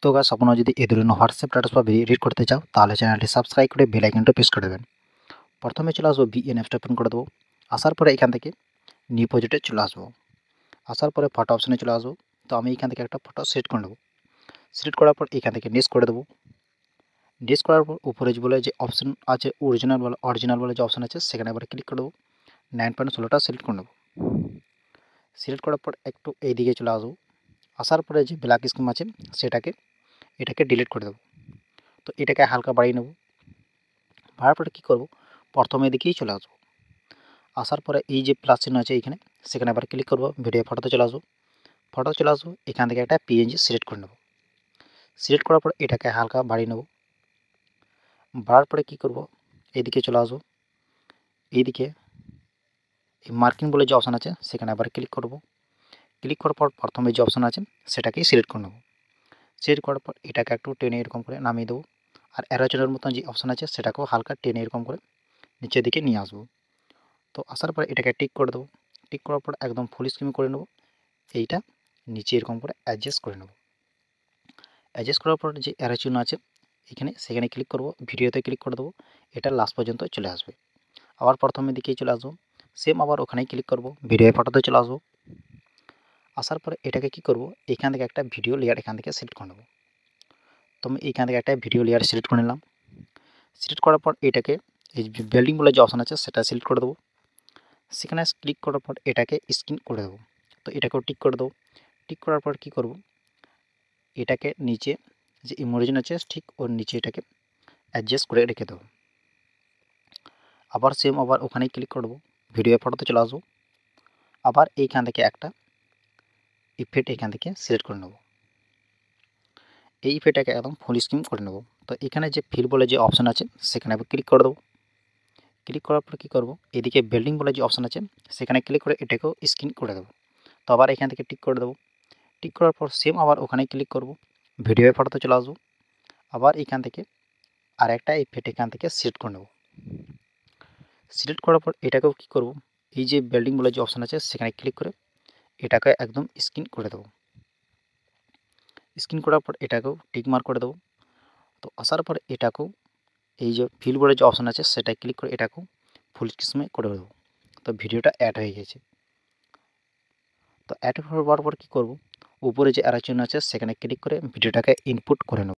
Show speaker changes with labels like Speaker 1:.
Speaker 1: তো গাইস আপনারা যদি এই ধরনের হোয়াটসঅ্যাপ স্ট্যাটাস বা ভিডিও এডিট করতে চাও তাহলে চ্যানেলটি সাবস্ক্রাইব করে বেল আইকনটা প্রেস করে দেবেন। প্রথমে চলে আসবো বিএনএফটা ওপেন করে দেবো। আসার পরে এখান থেকে নিউ প্রজেক্টে চলে আসবো। আসার পরে ফটো অপশনে চলে আসবো। তো আমি এখান থেকে একটা ফটো সিলেক্ট করে নেবো। সিলেক্ট করার পর এখান থেকে নেক্সট করে দেবো। নেক্সট করার পর উপরে যে বলে যে অপশন আছে অরিজিনাল বলে যে অপশন আছে সেখানে আবার ক্লিক করে দেবো। 9.16টা সিলেক্ট করে নেবো। সিলেক্ট করার পর একটু এইদিকে চলে আসবো। আসার পরে যে ব্ল্যাক স্ক্রিন আছে এটাকে ডিলিট করে দেবো। তো এটাকে হালকা বাড়িয়ে নেবো। বাড়ার পরে কী করবো, প্রথমে দিকেই চলে আসবো। আসার পরে এই যে প্লাস চিহ্ন আছে এইখানে সেখানে আবার ক্লিক করবো। ভিডিও ফটোতে চলে আসবো। এখান থেকে একটা পিএনজি সিলেক্ট করে নেবো। সিলেক্ট করার পর এটাকে হালকা বাড়িয়ে নেবো। বাড়ার পরে কী করবো, এইদিকে চলে আসবো। এইদিকে এই মার্কিং বলে যে অপশান আছে সেখানে আবার ক্লিক করবো। ক্লিক করার পর প্রথমে যে অপশান আছে সেটাকেই সিলেক্ট করে নেবো। সিলেক্ট করার পর এটাকে একটু টেনে এরকম করে নামিয়ে দেবো। আর অ্যারোচনের মতন যে অপশান আছে সেটাকেও হালকা টেনে এরকম করে নিচের দিকে নিয়ে আসবো। তো আসার পরে এটাকে টিক করে দেবো। টিক করার পর একদম ফুল স্ক্রিন করে নেবো। এইটা নিচে এরকম করে অ্যাডজাস্ট করে নেব। অ্যাডজাস্ট করার পর যে অ্যারো চিহ্ন আছে সেখানে ক্লিক করব, ভিডিওতে ক্লিক করে দেবো। এটা লাস্ট পর্যন্ত চলে আসবে। আবার প্রথমের দিকেই চলে আসবো। সেম আবার ওখানেই ক্লিক করব, ভিডিও ফটোতে চলে আসবো। আসার পরে এটাকে কি করব, এখান থেকে একটা ভিডিও লেয়ার এখান থেকে সিলেক্ট করে নেব। তো আমি এইখান থেকে একটা ভিডিও লেয়ার সিলেক্ট করে নিলাম। সিলেক্ট করার পর এটাকে এই বিল্ডিং বলে যে অপশান আছে সেটা সিলেক্ট করে দেবো। সেখানে ক্লিক করার পর এটাকে স্ক্রিন করে দেবো। তো এটাকেও টিক করে দেবো। টিক করার পর কী করব, এটাকে নিচে যে ইমোজিন আছে ঠিক ওর নিচে এটাকে অ্যাডজাস্ট করে রেখে দেবো। আবার সেম আবার ওখানেই ক্লিক করব, ভিডিও ফটোতে চলে আসবো। আবার এইখান থেকে একটা ইফেক্ট এখান থেকে সিলেক্ট করে নেব। এই ইফেক্টটাকে একদম ফুল স্ক্রিন করে নেব। তো এখানে যে ফিল বলে যে অপশান আছে সেখানে আবার ক্লিক করে দেবো। ক্লিক করার পর কী করব, এদিকে বিল্ডিং বলে যে অপশান আছে সেখানে ক্লিক করে এটাকেও স্ক্রিন করে দেবো। তো আবার এখান থেকে টিক করে দেবো। টিক করার পর সেম আবার ওখানেই ক্লিক করব, ভিডিও ফটোতে চলে আসবো। আবার এখান থেকে আর একটা ইফেক্ট এখান থেকে সিলেক্ট করে নেব। সিলেক্ট করার পর এটাকেও কী করব, এই যে বিল্ডিং বলে যে অপশান আছে সেখানে ক্লিক করে এটাকে একদম স্ক্রিন করে দেবো। স্ক্রিন করার পর এটাকেও টিক মার্ক করে দেবো। তো আসার পর এটাকেও এই যে ফিল বলে যে অপশান আছে সেটাই ক্লিক করে এটাকেও ফুল স্ক্রিনে করে দেবো। তো ভিডিওটা অ্যাড হয়ে গেছে। তো অ্যাড হওয়ার পর কী করব, উপরে যে অ্যারো চিহ্ন আছে সেখানে ক্লিক করে ভিডিওটাকে ইনপুট করে নেব।